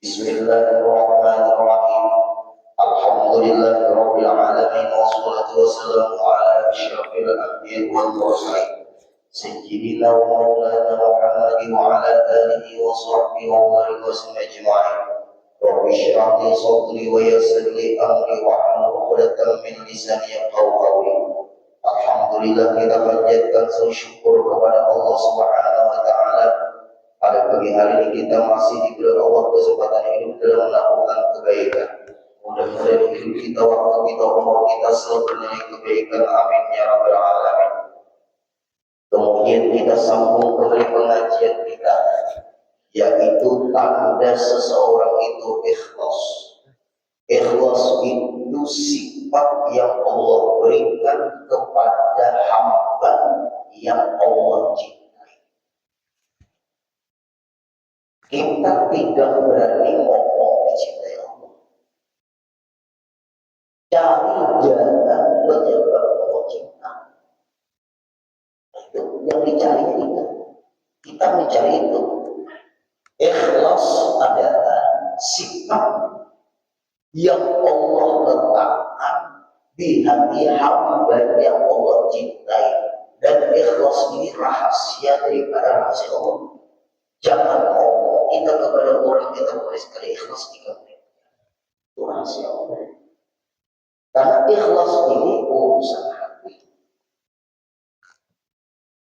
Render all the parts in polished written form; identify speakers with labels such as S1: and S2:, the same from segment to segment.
S1: Bismillahirrahmanirrahim. Alhamdulillahirabbil alamin wassalatu wassalamu ala asyrafil anbiya'i wal mursalin sayyidina wa maulana Muhammadin wa ala alihi wa sahbihi wa man wasallam ajma'in. Rabbi shrah li sadri wa yassir li amri wa hlul 'uqdatam min lisani yafqahu qawli. Alhamdulillah, kita panjatkan syukur kepada Allah Subhanahu wa taala. Pada pagi hari ini kita masih diberi Allah kesempatan hidup dalam melakukan kebaikan. Mudah-mudahan hidup kita, waktu kita, umur kita selalu bernilai kebaikan. Amin ya rabbal alamin. Kemudian kita sambung kembali pengajian kita, yaitu tanda seseorang itu ikhlas. Ikhlas itu sifat yang Allah berikan kepada hamba yang Allah cintai. Kita tidak berani ngomong dicintai Allah. Cari jalan penyebab Allah cinta. Itu yang dicari kita. Kita mencari itu. Ikhlas adalah sifat yang Allah letakkan di hati hamba yang Allah cintai. Dan ikhlas ini rahasia daripada rahasia Allah. Jangan ngomong kita kepada orang kita boleh sekali ikhlas di kamu. Itu rahasia Allah. Karena ikhlas ini urusan hati.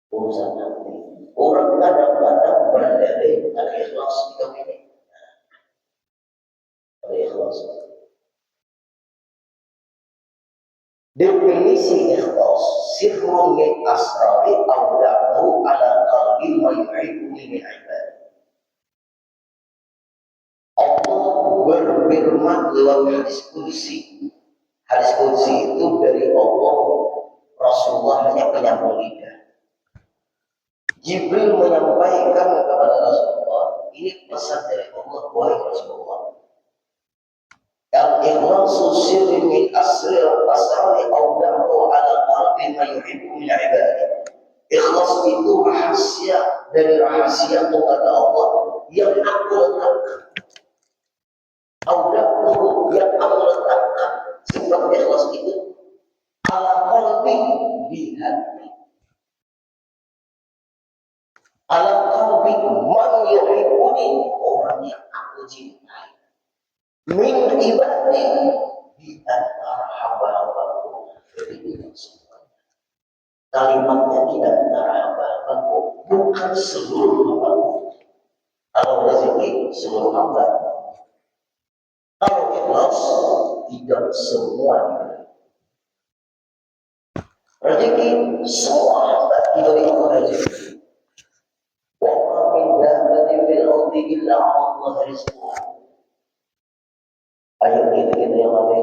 S1: Urusan hati. Orang kadang-kadang berdalih dengan ikhlas di kamu ini. Ada ikhlas. Definisi ikhlas, sirrun min asrari awda'u ala qalbi ma yu'ibbu min ibad. Allah berfirman lewat hadis qudsi. Hadis qudsi itu dari Allah, Rasulullah hanya penyambung lidah. Jibril menyampaikan kepada Rasulullah, ini pesan dari Allah, wahai Rasulullah. Al-ikhlasu sirrun min asri al-asrari awda'u ala qalbi ma yuhibbu min ibadi. Ikhlas itu rahasia dari rahasia kepada Allah yang aku letakkan. Awda'u yang aku letakkan sifat ikhlas itu ala qalbi, di hati. Ala qalbi man yuhibbuni, orang yang aku cintai. Min ibadi, di antara hamba-hambaku. Jadi tidak semuanya. Kalimatnya di antara hamba-hambaku, bukan seluruh hambaku. Kalau rezeki seluruh hamba. Kalau ikhlas tidak semuanya. Rezeki semua hamba diberikan rezeki. Wa ma min dabbatin fil ardi illa 'ala Allahi rizquha. Ayat kita yang ada.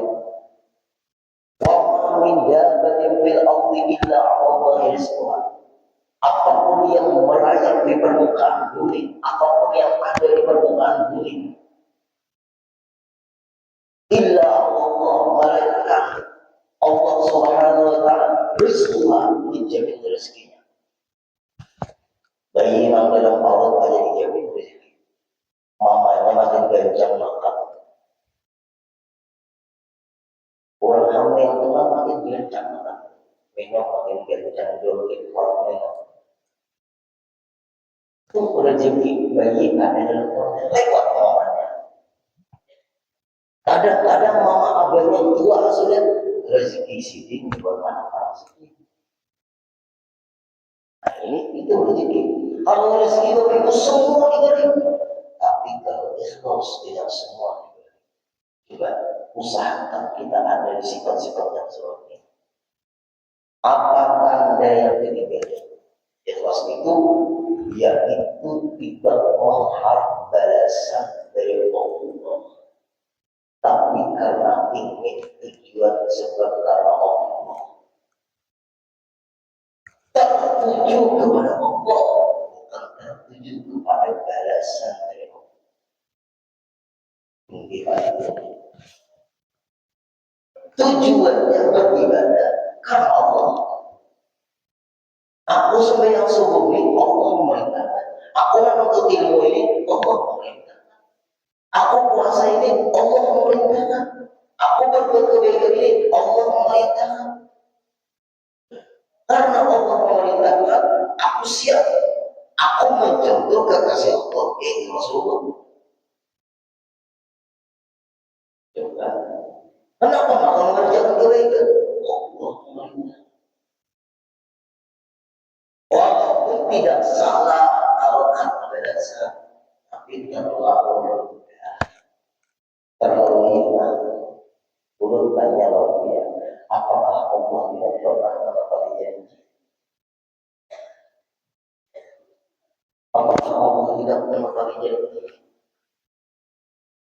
S1: Wa ma min dabbatin fil ardi illa 'ala Allahi rizquha. Apapun yang merayap di permukaan bumi, apapun yang ada di permukaan bumi, illa Allah, mereka Allah Subhanahu wa taala rizquha, menjamin rezekinya. Bayi yang dalam perut aja dijamin rezeki. Mamanya makin gancang makan. Orang hamil yang tengah makin gancang makan. Minum makin gancang, joget kuat minum. Itu rezeki bayi ada dalam perut lewat mamanya. Kadang-kadang mama abahnya tua sudah rezeki sidin buat anak-anak sedih. Nah ini itu rezeki. Kalau rezeki itu semua diberi. Tapi kalau ikhlas tidak semua diberi. Coba usahakan kita ada di sifat-sifat yang seperti ini. Apa tanda yang diberi? Ikhlas itu yaitu tidak mengharap balasan dari Allah, tapi karena ingin tujuan sebab karena Allah. Tertuju kepada Allah, bukan tertuju kepada balasan dari Allah. Tujuannya beribadah karena Allah. Aku sembahyang subuh ini Allah memerintahkan. Aku menuntut ilmu ini Allah memerintahkan. Aku puasa ini Allah memerintahkan. Aku berbuat kebaikan ini Allah memerintahkan. Karena Allah memerintahkan, aku siap. Aku mencontoh kekasih Allah, yaitu Rasulullah. Coba, kenapa malah mengerjakan kebaikan? Allah memerintahkan. Walaupun tidak salah kalau kata berdasar, tapi terlalu hilang. Turun tanya dia, apakah Allah tidak pernah menepati janji? Apakah Allah tidak menepati janji?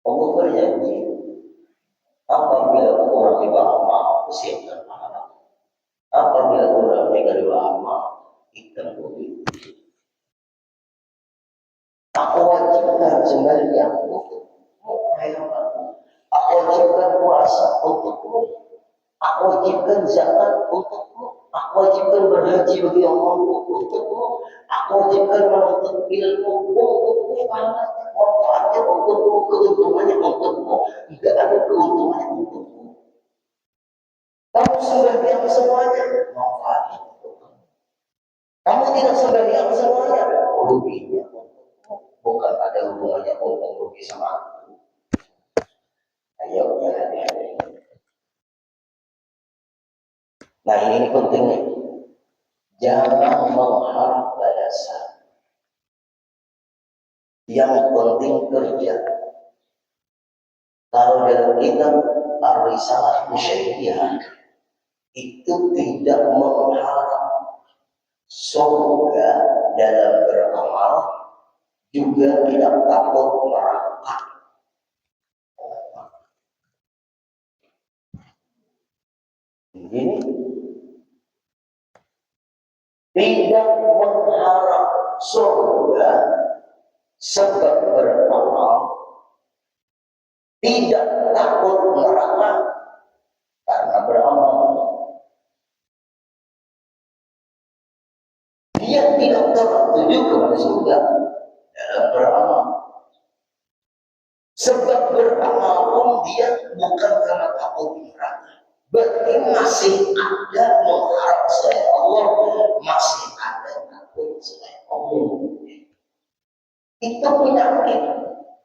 S1: Allah berjanji, apabila orang dibahas maaf, siapkan pahala. Apabila orang mereka dibahas maaf, ikan bumi. Aku wajibkan sembahyang untukmu, hai hamba. Aku wajibkan puasa untukmu. Aku wajibkan zakat untukmu. Aku wajibkan berhaji bagi Allah untukmu. Aku wajibkan menuntut ilmu untukmu. Manfaatnya untukmu, keuntungannya untukmu. Tidak ada keuntungannya untukmu. Kamu sembahyang semuanya, manfaatnya untukmu. Kamu tidak sembahyang semuanya, ruginya untukmu. Bukan ada hubungannya untung rugi sama aku. Ayo, jangan. Nah ini penting nih. Jangan mengharap balasan. Yang penting kerja. Kalau dalam kitab Ar-Risalah Musyairiyah itu tidak mengharap surga dalam beramal, juga tidak takut neraka. Ini tidak mengharap surga sebab beramal, tidak takut neraka karena beramal. Dia tidak tertuju kepada surga dalam beramal. Sebab beramal pun dia bukan karena takut neraka. Berarti masih ada mengharap selain Allah, masih ada takut selain Allah. Itu penyakit.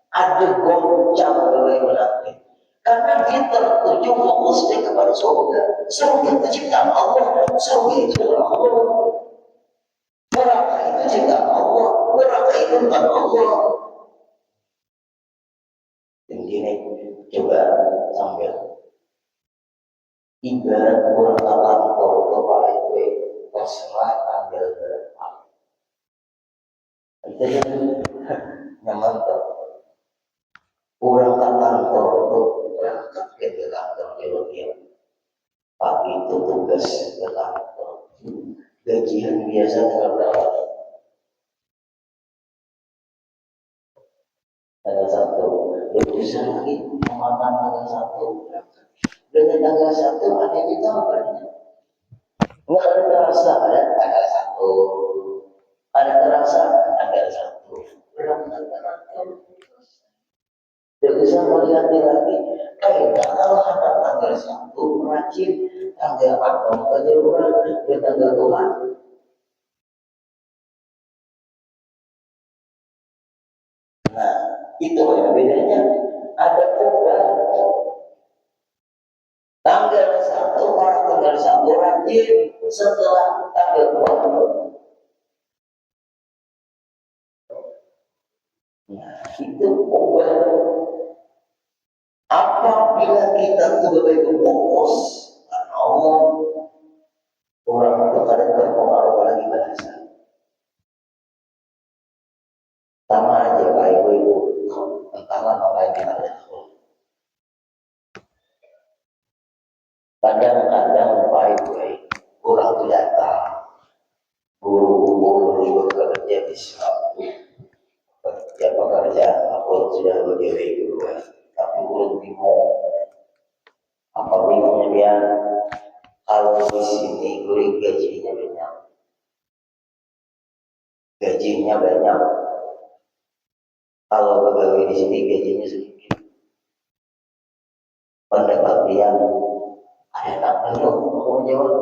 S1: Ada goncang bagaimana? Karena dia tertuju fokusnya kepada surga. Surga itu ciptaan Allah, surga itu adalah Allah. Neraka itu ciptaan Allah, neraka itu bukan Allah. Dan gini, coba sambil ibarat orang kantor bapak ibu terserah tanggal berapa. Itu nyaman tuh. Orang kantor itu berangkat ke kantor dia pagi itu tugas ke kantor. Gajian biasa tanggal berapa? Tanggal 1. Bisa lagi memakan tanggal 1. Dengan tanggal 1 ada kita apa? Nggak ada terasa ada tanggal 1. Ada terasa tanggal 1. Berangkat ke kantor. Tidak bisa melihat lagi. Kalau ada tanggal 1 rajin, tanggal 4 kejuruan, dan tanggal 2. Nah, itu yang bedanya. Ada perubahan. Tanggal 1 orang tanggal 1 rajin, setelah tanggal 2. Nah, itu perubahan. Apabila kita betul-betul fokus karena Allah, orang itu kadang terpengaruh lagi bahasa. Sama aja Pak Ibu, entahlah orang kita tahu. Kadang-kadang Pak Ibu, orang itu datang, guru-guru bekerja di suatu ya pekerjaan apapun sudah menjadi guru, tapi guru bingung. Apa bingungnya dia? Kalau di sini guru gajinya banyak, Kalau pegawai di sini gajinya sedikit, pendapatan ada tak perlu mau jawab.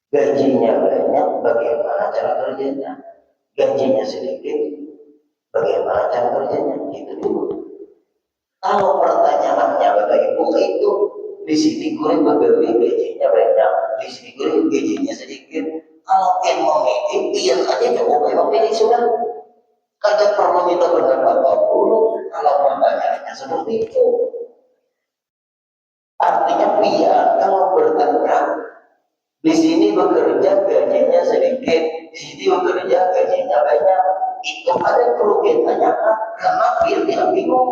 S1: Gajinya banyak, bagaimana cara kerjanya? Gajinya sedikit, bagaimana cara kerjanya? Gitu dulu. Kalau pertanyaannya Bapak Ibu itu di sini gue pegawai gajinya banyak, di sini gue gajinya sedikit. Kalau yang memilih, dia aja coba memilih sudah. Kagak perlu minta pendapat dulu. Kalau pertanyaannya seperti itu, artinya dia kalau bertanya di sini bekerja gajinya sedikit, di sini bekerja gajinya banyak, itu ada perlu dia tanyakan karena dia tidak bingung.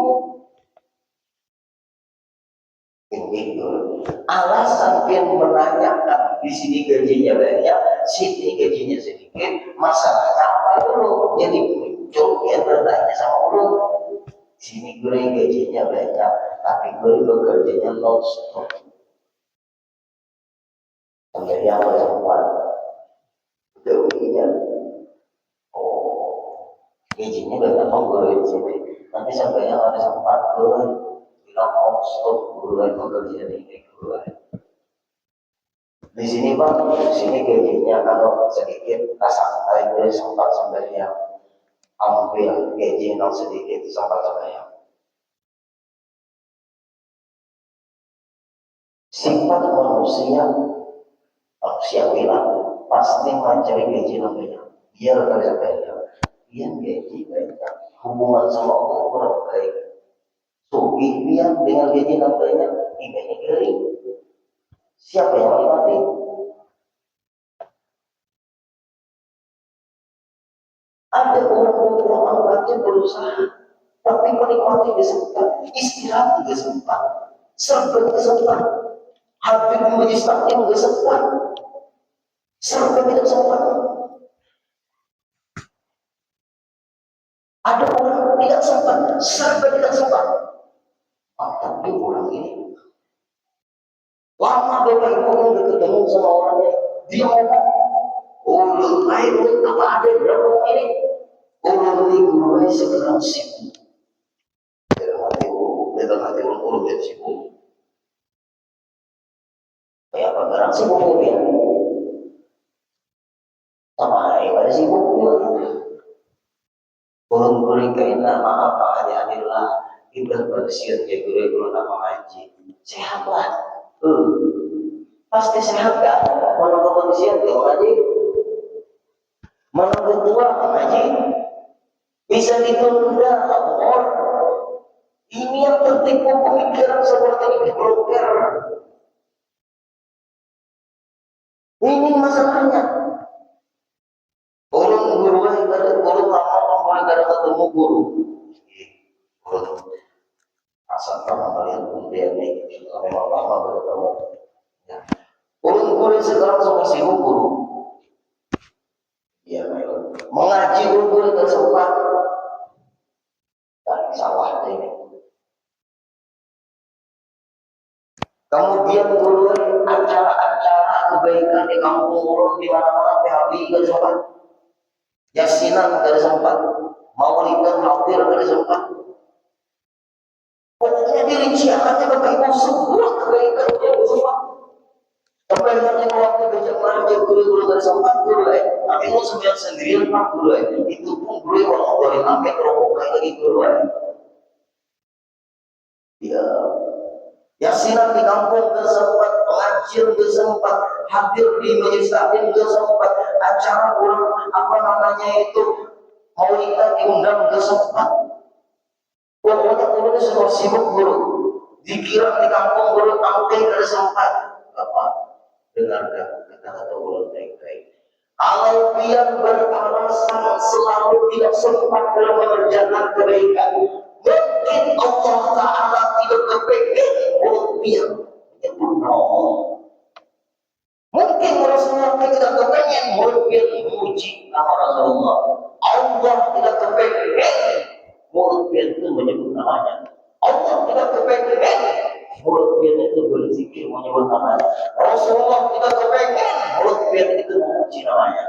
S1: Itu alasan dia menanyakan di sini gajinya banyak, sini gajinya sedikit, masalahnya apa dulu? Jadi muncul dia bertanya sama Allah. Sini gue gajinya banyak, tapi gue bekerjanya non-stop. Sampai yang perempuan, gajinya, oh, gajinya banyak kok gue di sini. Nanti sampai yang ada sempat gue bilang non-stop gue bekerja di gue. Di sini bang, di sini gajinya kalau sedikit, santai gue sempat sampai yang ambil gaji non sedikit sempat sampai yang. Sifat manusia bilang pasti mencari gaji yang banyak biar kerja banyak, biar gaji banyak, hubungan sama Allah kurang baik, sugih biar dengan gaji yang banyak imannya kering. Siapa yang menikmati? Ada orang rajin berusaha tapi menikmati kesempatan, istirahat kesempatan, serba kesempatan, habis menjadi taklim kesempatan, serba tidak sempat. Ada orang tidak sempat, serba tidak sempat. Tapi orang ini lama Bapak Ibu udah ketemu sama orangnya, dia ngomong, oh lain apa ada berapa ini? Orang ini gue sekarang sibuk. Dalam hati orang dia sibuk. Kayak apa sekarang sibuk mungkin? Sama pada sibuk juga. Kurang-kurang kayaknya maaf Pak Haji Adillah, kita bersihin kayak guru nama ngaji. Sehat lah. Pasti sehat kan? Mana kondisian dia ngaji? Mana ketua ngaji? Bisa ditunda umur. Ini yang tertipu pemikiran seperti ini blokir. Ini masalahnya. Orang guru yang orang lama gara ketemu guru. Asal kamu melihat kemudian ini, memang lama bertemu. Ya. Guru sekarang sama sibuk guru. Ya, mengaji guru tersebut dan sawah ini. Kemudian guru acara-acara kebaikan di kampung urun di mana-mana PHB gak sempat, yasinan gak sempat, maulidan hadir gak sempat. Pokoknya dirinciakannya Bapak Ibu semua kebaikan gak sempat. Sampai nanti waktu berjamaah dia guru-guru gak sempat guru tapi mau sembilan sendirian pak guru itu pun guru yang orang sampai kerokok lagi guru ya. Yasinan di kampung gak sempat, pengajian gak sempat, hadir di majelis taklim gak sempat, acara kurang itu maulidan diundang gak sempat. Pokoknya gurunya semua sibuk guru. Dikira di kampung guru tampil gak sempat. Bapak dengarkan kata-kata guru baik-baik. Kalau dia beralasan selalu tidak sempat dalam mengerjakan kebaikan, mungkin Allah Ta'ala tidak kepengen mulut dia menyempurnakan. Mungkin Rasulullah tidak kepengen mulut dia memuji nama Rasulullah. Allah tidak kepengen mulut dia itu menyebut namanya. Allah tidak kepengen mulut dia itu berzikir menyebut namanya. Rasulullah tidak kepengen mulut dia itu memuji namanya.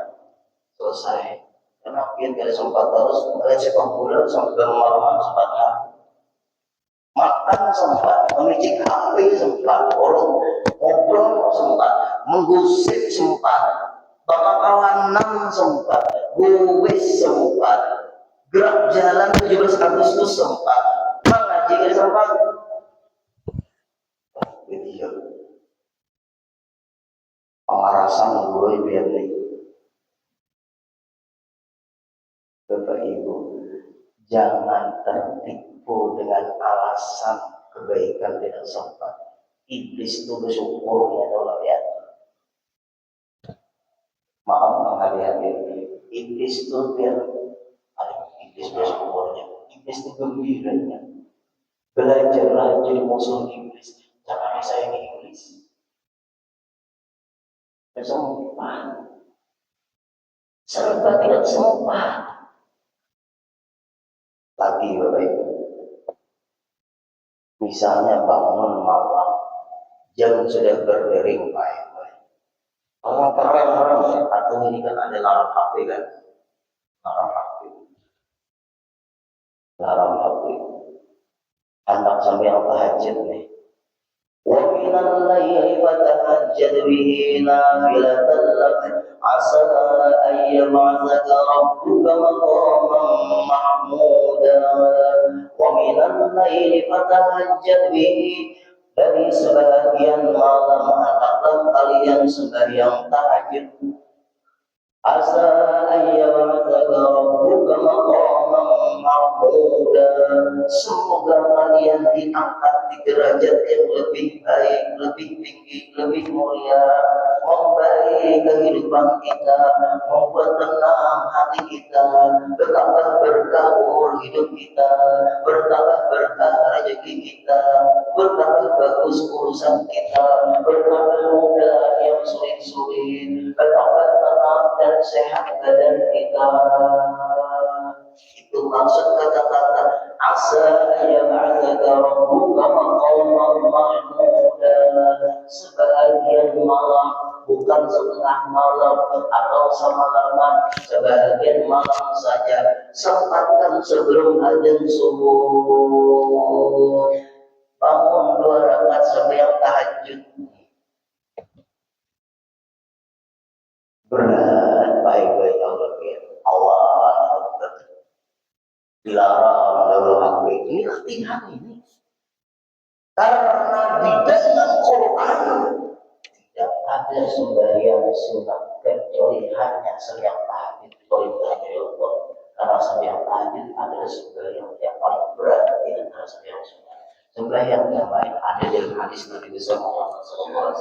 S1: Selesai. Kenapa dia sempat terus melihat sepak bola sampai malam sempat makan sempat, memicik HP sempat, orang ngobrol sempat, menggosip sempat, bapak kawanan sempat, gue sempat, gerak jalan 17 Agustus sempat, mengaji sempat. Video pengarasan gue biar nih, Bapak Ibu, jangan tertipu dengan alasan kebaikan tidak sempat. Iblis itu bersyukurnya adalah ya. Maaf hati-hati. Iblis itu biar iblis bersyukurnya. Iblis itu gembiranya. Belajarlah jadi musuh iblis. Jangan disayangi iblis. Sempat. Serba tidak sempat. Lagi Bapak Ibu. Misalnya bangun malam, jam sudah berdering baik-baik. Orang terang-terang atau ini kan ada larang HP kan? Larang HP. Larang HP. Anak sampai yang tahajud nih. Wa minal laili fatahajjad bihi nafilatan lak asa an yab'athaka rabbuka maqaman mahmuda. Wa minal laili fatahajjad bihi, dari sebagian malam hendaklah kalian sembahyang tahajud. Asa ayyab'atsaka rabbuka maqaman mahmuda, semoga kalian diangkat di derajat yang lebih baik, lebih tinggi, lebih mulia, membaik kehidupan kita, membuat tenang hati kita, bertambah berkah umur hidup kita, bertambah berkah rezeki kita, bertambah bagus urusan kita, bertambah mudah yang sulit-sulit, bertambah tenang dan sehat badan kita. Itu maksud kata-kata asa yab'atsaka rabbuka maqaman mahmuda. Sebahagian malam, bukan setengah malam atau semalaman, sebahagian malam saja. Sempatkan sebelum adzan subuh, bangun 2 rakaat sembahyang tahajud. Berat baik-baik Allah dilarang dalam HP. Ini latihan ini. Karena di dalam Quran tidak ada sembahyang sunat kecuali hanya sembahyang tahajud perintahnya Allah. Karena sembahyang tahajud adalah sembahyang yang paling berat di antara sembahyang sunat. Sembahyang yang lain ada dalam hadis Nabi Muhammad SAW.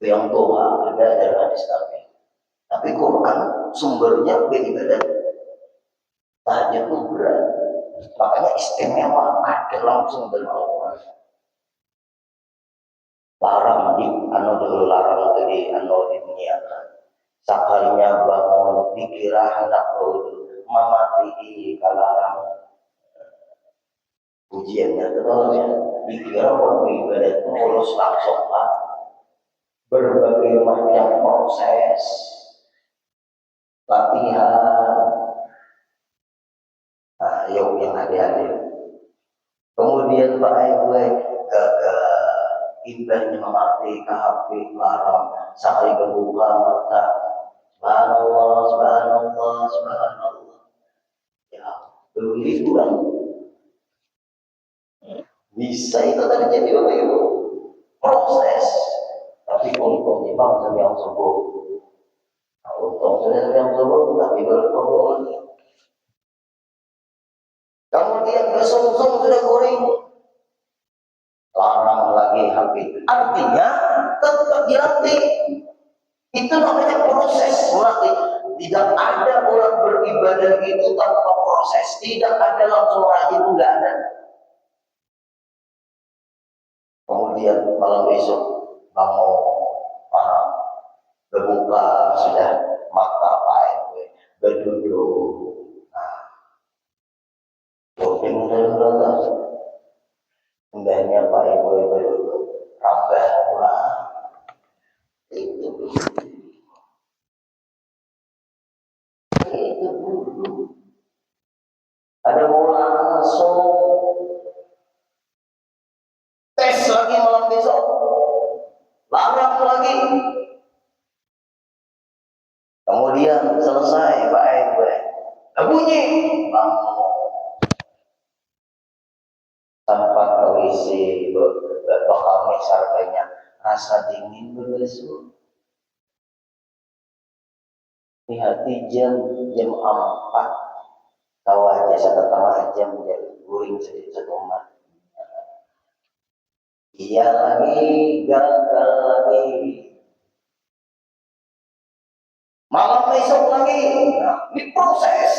S1: Yang tua ada dalam hadis Nabi. Tapi Quran sumbernya beribadah. Tahajud itu berat. Makanya istimewa ada langsung dari Allah. Larang di dulu larang tadi diniakan. Sakalinya bangun dikira hendak wudhu, memati kalarang. Ujiannya terus ya, dikira waktu ibadah itu mulus langsung lah. Berbagai macam proses latihan. Nah, yang hadir. Kemudian Pak Ibu gagal, indahnya mengerti KHP larang, sekali kebuka mata, subhanallah, subhanallah, subhanallah. Ya, begitu kan? Bisa itu terjadi Bapak Ibu, proses. Tapi untungnya bangsa yang sembuh. Nah, untungnya yang sembuh, tapi bertobat. Kemudian bersungsung sudah goreng, larang lagi HP. Artinya tetap dilatih. Itu namanya proses melatih. Tidak ada orang beribadah itu tanpa proses. Tidak ada langsung rajin, itu nggak ada. Kemudian malam besok bangun malam, berbuka sudah mata pakai berduduk. Mungkin benar-benar hendaknya Pak Ibu rabah pula itu Tanpa kondisi bakal misalnya rasa dingin berlesu di hati jam 4 tahu aja 1,5 jam jadi guring sedikit rumah. Iya lagi gagal lagi malam besok lagi. Nah, diproses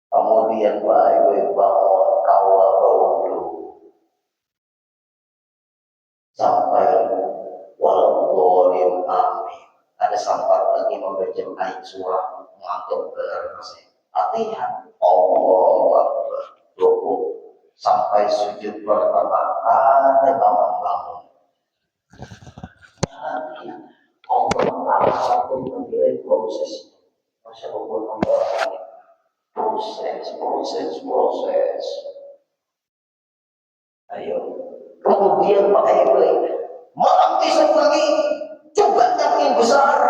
S1: kemudian baik bangun kawal dulu sampai walau amin. Ada sempat lagi membaca ayat surah mengantuk berkasih latihan Allah Akbar sampai sujud pertama ada bangun-bangun Allah satu menilai proses. Masya Allah proses ayo kemudian Pak Ibu malam besok lagi coba yang besar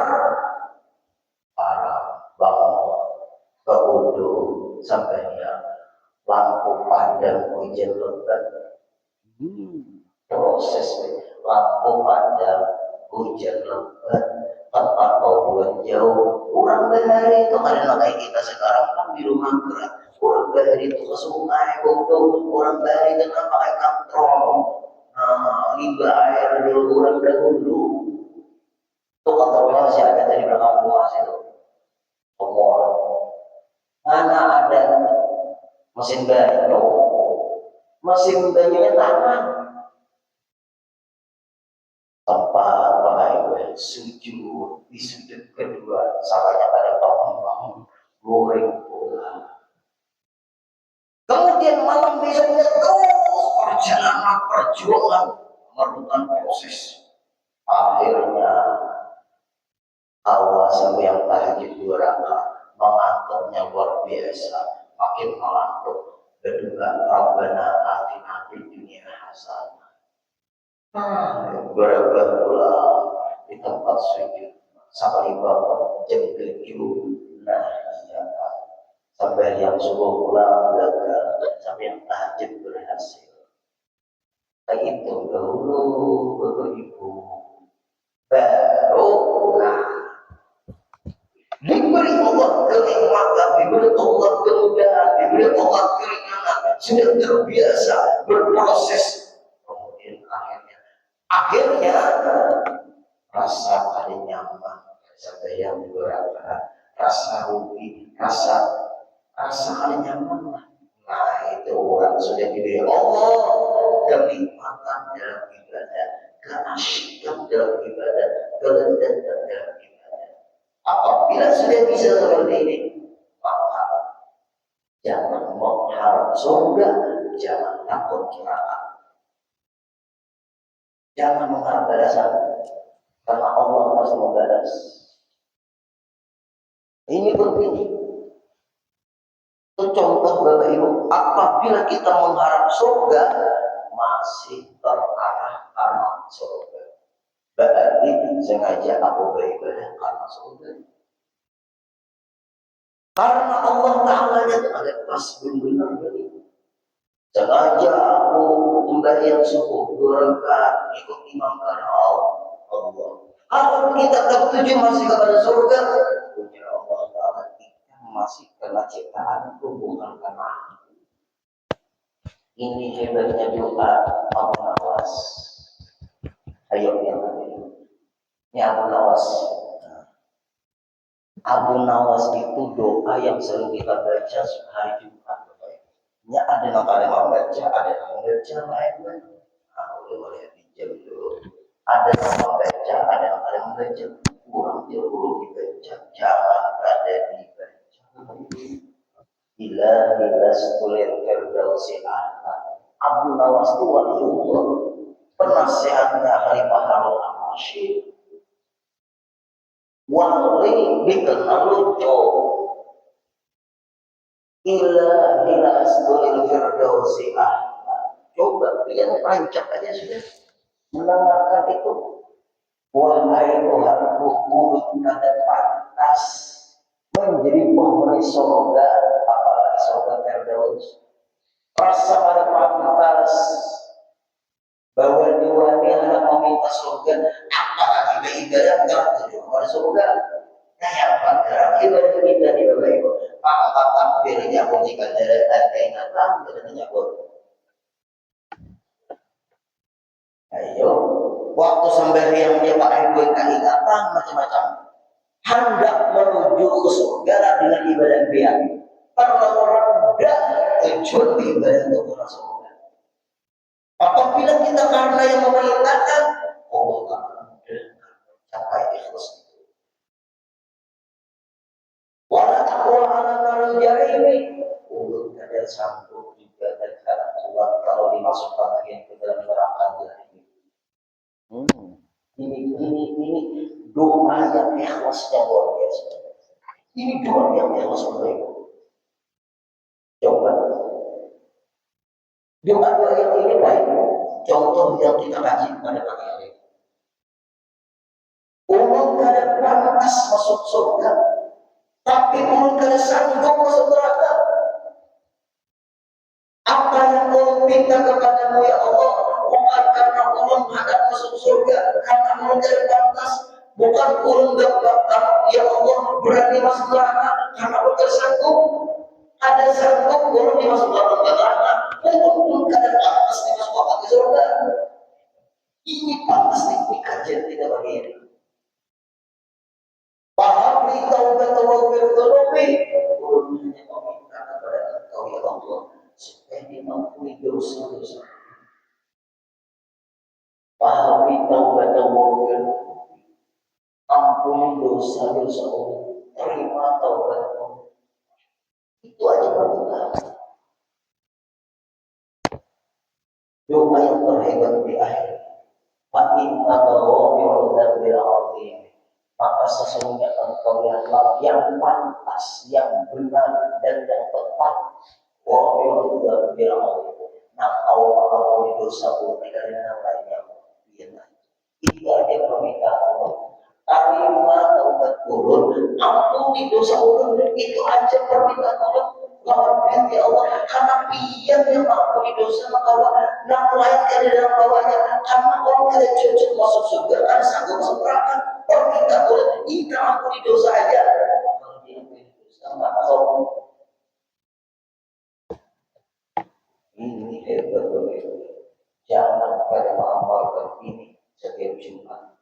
S1: para bangun kewudu sampai ya lampu padam hujan lebat proses lampu padam hujan lebat tempat pauduan jauh kurang dari itu karena kayak kita sekarang kan di rumah gerak kurang dari itu ke sungai bodoh kurang dari itu kan pakai kantrong limbah air dulu kurang dahulu itu kantornya masih ada dari belakang rumah situ umur mana ada mesin banyu banyunya tangan tempat pakai sujud di sudut kedua samanya pada bangun goreng pula kemudian malam besoknya terus perjuangan memerlukan proses akhirnya awal sampai yang tahajud 2 rakaat mengantuknya luar biasa makin mengantuk kedua Rabbana atina fid dunya hasanah berapa pulang di tempat sujud sampai bangun jam 7 nah iya sampai yang subuh pulang gagal sampai yang tahajud berhasil itu dahulu Bapak Ibu baru nah diberi Allah kenikmatan diberi Allah kemudahan diberi Allah keringanan sudah terbiasa berproses kemudian akhirnya rasa paling nyaman sampai yang beberapa rasa rugi rasa paling nyaman lah nah itu orang sudah diberi Allah kenikmatan dalam ibadah keasyikan dalam ibadah kelezatan dalam ibadah apabila sudah bisa seperti ini maka jangan mengharap surga jangan takut neraka jangan mengharap balasan karena Allah masih membalas. Ini penting. Itu contoh Bapak Ibu, apabila kita mengharap surga masih terarah karena surga. Berarti sengaja aku beribadah karena surga. Karena Allah Ta'ala yang ada pas benar ini. Sengaja aku membayar subuh 2 rakaat ikut imam karena Allah. Kalau kita tertuju masih kepada surga, punya Allah Ta'ala kita masih karena ciptaanku bukan karena aku. Ini hebatnya doa Abu Nawas. Ayo yang lain. Ini Abu Nawas. Abu Nawas itu doa yang sering kita baca hari Jumat. Ya ada yang kalian membaca, ada yang membaca lain-lain. Boleh pinjam dulu. Ada yang membaca, ada yang kalian membaca. Kurang jauh dibaca, jangan ada dibaca. Ilahi lastulir firdausi a'la. Abu Nawas itu waliullah, penasehatnya Khalifah Harun al-Rashid. Wali dikenal lucu. Ilahi lastulir firdausi a'la. Coba kalian rancak aja sudah mendengarkan itu. Wahai Tuhanku, mulut kata pantas menjadi penghuni surga, apalagi surga Firdaus. rasa pada pantas bahwa diwani anak meminta surga, apalagi ibadah tertuju kepada surga. Kayak apa? Ibadah kita di bawah itu. Maka takbirnya bunyikan dari ingatan dan menyebut. Ayo, waktu sembahyang dia pakai keingatan macam-macam. Hendak menuju ke surga dengan ibadah dia. Terlalu rendah tujuan ibadah untuk surga. Apabila kita karena yang memerintahkan, Allah akan capai ikhlas itu. Wala taqwa ala narul jahimi. Allah tidak sanggup juga dan jalan keluar kalau dimasukkan lagi ke dalam neraka jahim. Ini doa yang ikhlasnya luar biasa. Ini doa yang ikhlas baik. Coba doa yang ini baik. Contoh yang kita kaji pada pagi hari. Umum kada pantas masuk surga, tapi umum kada sanggup masuk neraka. Apa yang kau minta kepadamu ya Allah, bukan karena ulun hendak masuk surga, karena ulun kada pantas, bukan ulun dapat ya Allah berani masuk neraka, karena ulun kada sanggup. Ada sanggup ulun dimasuk neraka, ulun kada pantas dimasuk ke surga. Ini pantas dikajian tidak begini. Paham li taubat wa firdunubi. Ulun hanya meminta kepada Engkau ya Allah supaya dimampuni dosa-dosa. Paham li taubat wa firdunubi. Ampuni dosa-dosa Allah. Terima taubat Allah. Itu aja permintaan. Doa yang terhebat di akhir. Fa inna ghafirun dzambil azim. Maka sesungguhnya engkau yang pantas, yang benar dan yang tepat. Ghafirun dzambil azim. Engkau mengampuni dosa mereka dan yang lainnya. Itu aja permintaan Allah. Terima taubat ulun, ampuni dosa ulun. Itu aja permintaan Allah. Lawan ya Allah, karena Dia yang mengampuni dosa maka nak lain ke dalam bawahnya, karena orang kada cocok masuk surga, ada sanggup masuk neraka. Permintaan Allah, kita ampuni dosa aja. Kalau dia ampuni dosa, maka ini hebat begitu. Jangan pada mengamalkan ini setiap Jumat.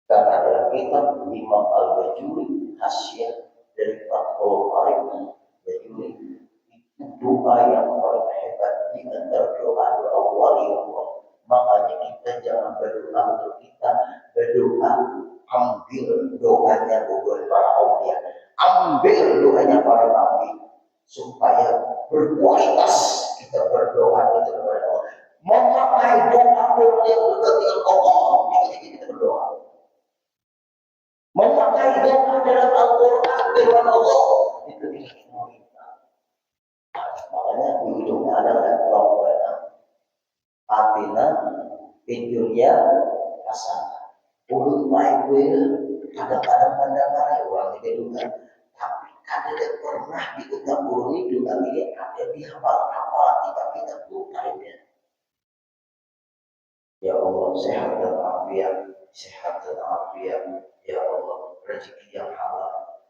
S1: Karena dalam kitab Imam Al-Bajuri Hasyah dari Fathul Qarib Bajuri itu doa yang paling hebat di antara doa-doa waliullah. Makanya kita jangan berdoa untuk kita, berdoa ambil doanya bukan para aulia, ambil doanya para nabi supaya berkualitas kita berdoa itu kepada Allah. Memakai doa yang dekat dengan Allah ketika kita berdoa. Memakai doa dalam Al-Quran firman Allah itu kita. Makanya di ujungnya ada Rabbana atina fid dunya hasanah. Ulun baik gue kadang-kadang pandang orang itu juga, tapi kadang pernah diucap ulun itu tapi ada di hafal-hafal kita lupa dia. Ya Allah sehat dan afiat, sehat dan afiat. Ya Allah, rezeki yang halal.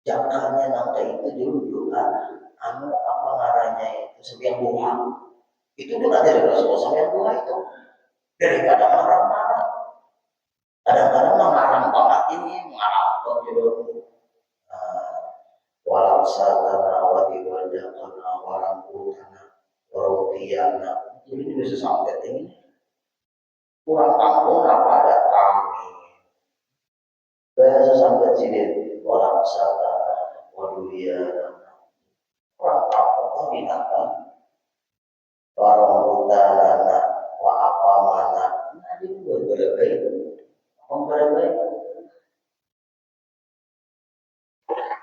S1: Jangkanya nanti itu dulu doa, apa ngaranya itu sembiang buah. Itu doa dari Rasulullah sembiang buah itu. Daripada marah-marah. Kadang-kadang mengarang banget ini, mengarang banget. Walau satana wati wadakana warangkutana warutiyana. Ini bisa sampai ini. Kurang kampung apa ada kami. Bahasa sampai sini orang satana waduyana. Kurang kampung kau binatang. Warangkutana wa apa mana. Nah ini berbeda-beda. Berbeda-beda.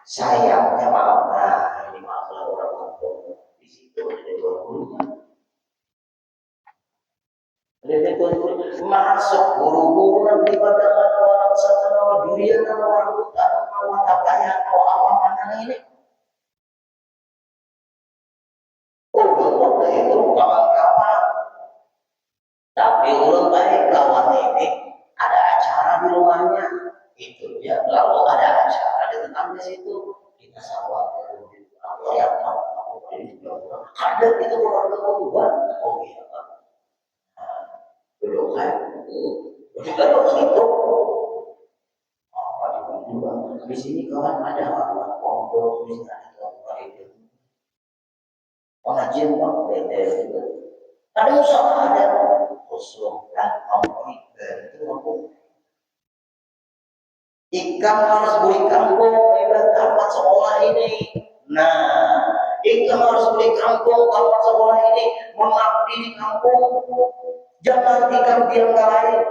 S1: Sayangnya maaf, nah ini masalah orang kampung. Di situ ada dua gurunya. Ada dua guru masuk guru-guru nanti pada orang satana wa duriana orang utara wa tapaya wa apa mana ini. kawan-kawan. Tapi ulun baik kawan ini ada acara di rumahnya, itu dia lalu ada acara di tetangga situ, kita sawah aku yang tahu aku ini ada itu keluarga kedua. Oh iya kan, belum kan, kita harus itu. Di sini kawan ada orang pondok, di sini ada orang itu, pengajian beda itu. Ada usaha ada kosong dan amri itu aku. Ikam harus beli kampung hebat tempat sekolah ini. Nah, ikam harus beli kampung tempat sekolah ini, mengabdi di kampung. Jangan ikam diam lain.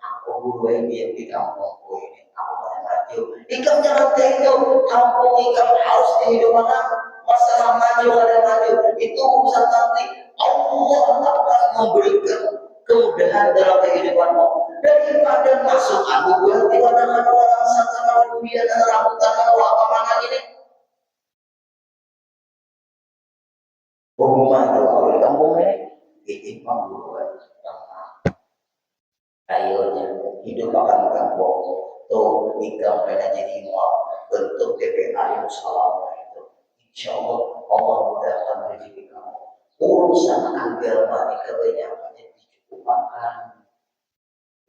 S1: Aku guru yang di kampungku ini, aku mau maju. Ikam jangan kayak itu. Kampung ikam harus dihidupkan. Masalah maju ada maju itu urusan nanti. Allah akan memberikan kemudahan dalam kehidupanmu. Daripada masuk aku berarti pada orang sakana dunia dan rambutan apa mana ini. Rumah kalau kampung ini mampu ayonya hidup akan kampung tuh ikam pada jadi mau bentuk TPA yang salah itu. Insya Allah mudahkan rezeki kamu. Urusan agama di kebanyakannya dicukupkan.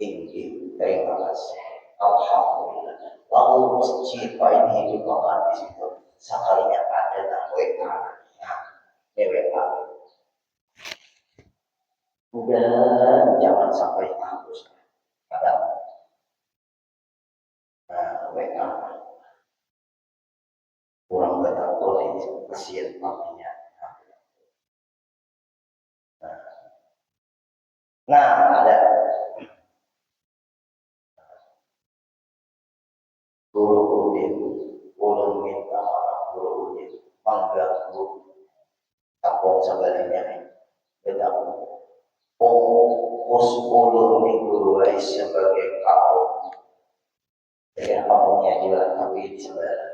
S1: Tinggi, terima kasih. Alhamdulillah. Lalu masjid ini dibukakan di situ. Sekalinya ada WA. Nah, WA. Udah jangan sampai hapus. Ada. Nah, WA. Kurang betul ini kesian papinya. Nah, ada. Guru Udin, ulun minta maaf Guru Udin, mengganggu kampung sebenarnya. Betul. Fokus ulun nih Guru sebagai kaum. Dengan kampungnya juga tapi di sebelah.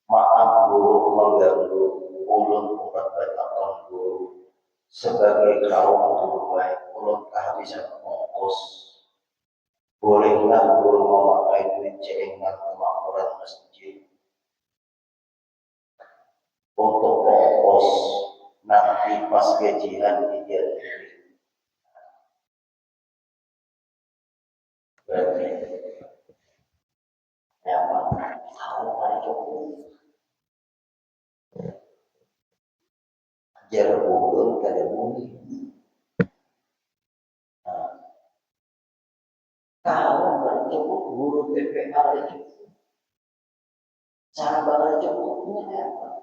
S1: Maaf Guru mengganggu ulun umat bertakon Guru sebagai kaum Guru ulun kehabisan fokus. Bolehlah Guru memakai duit celengan kemakmuran masjid untuk ongkos nanti pas gajian dia. Berarti ya Pak, kalau ada cukup ajar ulun kada boleh. Kalau nggak cukup Guru TPA itu cara bakal cukupnya apa?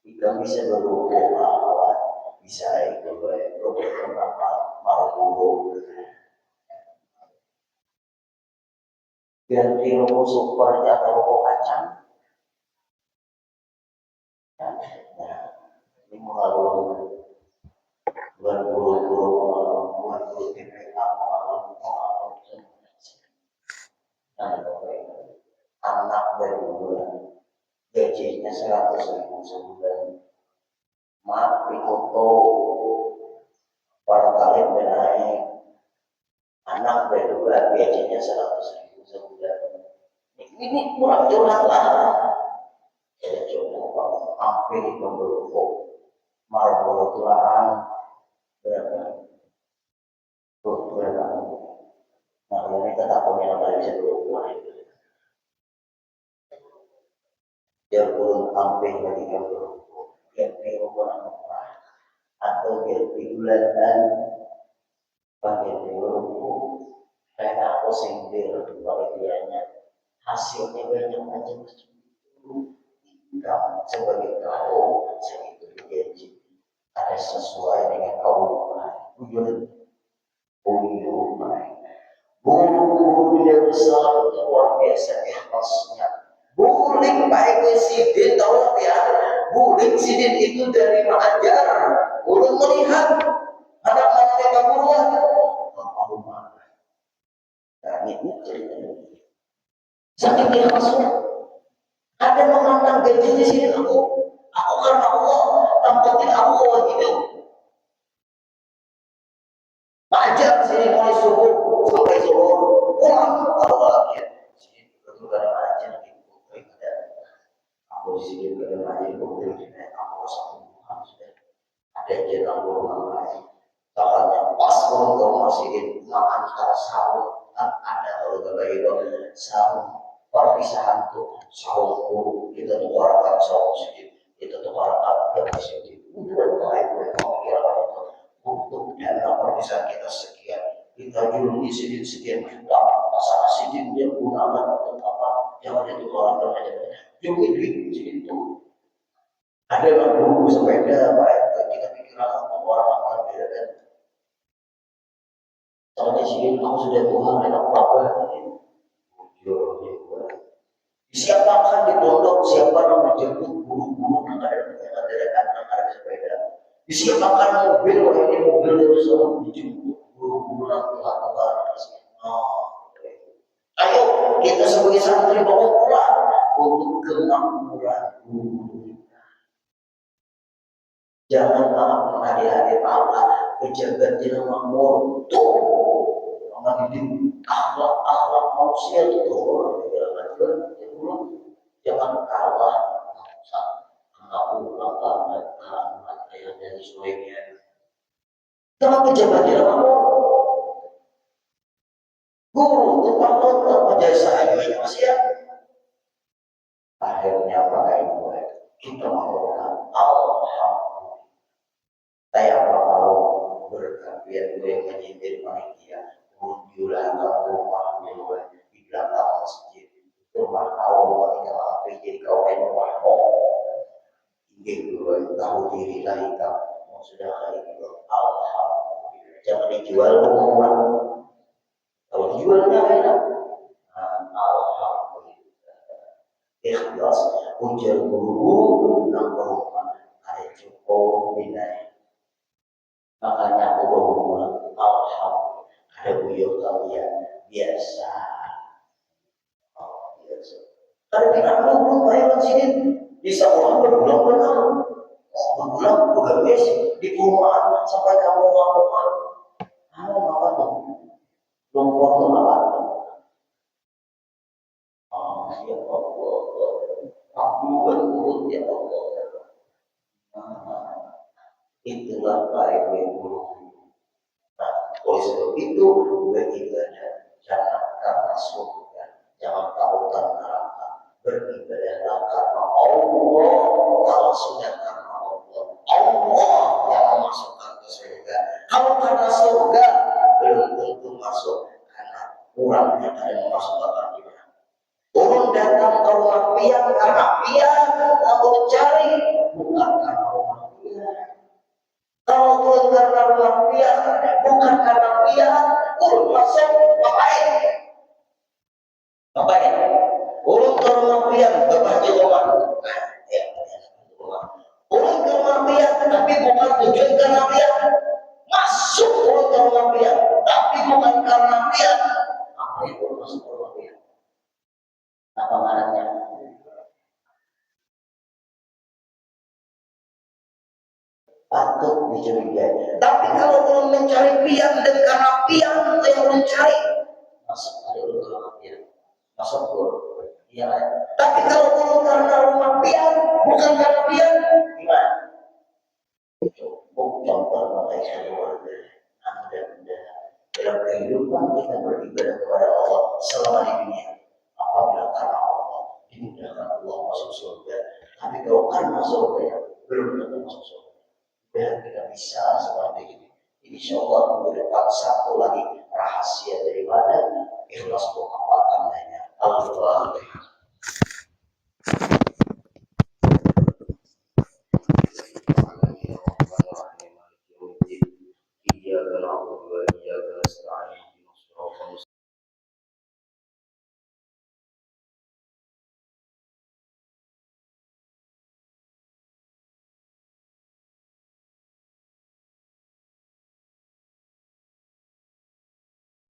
S1: Kita bisa berhubung awal, bisa itu beberapa mau guru. Ganti rokok super atau rokok kacang. Nah, ini mengalun buat guru-guru buat guru TPA mengalun anak dari bulan gajinya 100.000 sebulan. Maaf foto para kalian benaik anak dari bulan gajinya 100.000 sebulan. Ini kurang curhat lah. Jadi coba hampir memberukuk Marlboro tularang berapa? Berapa? Nah ini tetap punya apa bisa berukuk itu. Dia pun hampir menjadi berukuk. Dia kurang murah atau dia bulanan bagian berukuk. Karena aku sindir bagiannya hasilnya banyak aja macam itu. Kamu sebagai kaum segitu digaji ada sesuai dengan kaum tujuan guru di Darussalam luar biasa ikhlasnya. Bulik baik sidin tahu ya, bulik sidin itu dari mengajar. Ulun melihat anak-anaknya keguruan. Allahumma. Nah ini ceritanya. Saking ikhlasnya. Ada memandang gaji di sini aku karena Allah tampatin aku hidup. jenang rumah lain. Soalnya pas kalau masih makan secara sahur kan ada kalau bapak itu sahur perpisahan tuh sahur guru kita tuh orang sahur sedikit itu tuh orang sedikit udah baik untuk dana perpisahan kita sekian kita jual di sini sekian juta masalah sedikit dia gunakan untuk apa jangan itu orang aja jadi duit itu ada yang guru sepeda baik kita pikiran orang akan beda kan soalnya sih kamu sudah Tuhan enak apa disiapkan di pondok siapa yang menjemput guru-guru yang ada sepeda disiapkan mobil ini mobil itu selalu dijemput guru-guru yang Tuhan ayo kita sebagai santri bawa pulang untuk kemakmuran guru jangan pernah di hari Allah pejabat yang makmur tuh mendidik akhlak manusia itu jangan kalah dan sebagainya sama pejabat yang makmur guru tempat penjasa ini masih akhirnya pakai gue kita mengatakan alhamdulillah saya kalau berkabian gue menyindir panitia muncullah rumah gue di belakang masjid rumah kau kita apa jadi kau rumah ingin gue tahu diri lagi kau sudah kayak gitu alhamdulillah jangan dijual orang kalau dijualnya enak alhamdulillah ikhlas ujar guru nanggung ada cukup binai makanya aku berhubungan alhamdulillah ada beliau kalian biasa biasa ada kita belum bayar sini bisa orang berbulan-bulan bekerja di perumahan sampai kamu ngomong belum waktu apa ya Allah aku berurut ya Allah itulah baik guru. Oleh sebab itu beribadah jangan karena surga, jangan tautan neraka. Beribadahlah karena Allah. Kalau sudah karena Allah yang memasukkan ke surga. Kalau karena surga belum tentu masuk karena kurangnya dari memasukkan iman. Orang datang ke rumah pian karena pian mau cari bukan karena rumah pian. Kalau turun karena rumah pian bukan karena pian, turun masuk ngapain? Ngapain? Turun ke rumah pian berbagi rumah. Turun ke rumah pian tapi bukan tujuan karena pian. Masuk turun ke rumah pian tapi bukan karena pian. Apa itu masuk ke rumah pian? Apa marahnya? Patut dicurigai. Tapi kalau belum mencari pian dan karena pian yang belum cari, masuk ada rumah pian, masuk gol. Iya. Tapi kalau belum karena rumah pian, bukan karena pian, gimana? Cukup contoh pakai keluarga, anda dalam kehidupan kita beribadah kepada Allah selama di dunia. Apabila karena Allah dimudahkan Allah masuk surga. Tapi kalau karena surga belum tentu masuk surga. Dan kita bisa seperti ini. Insya Allah minggu depan satu lagi rahasia daripada ikhlas bukan tandanya. Allah.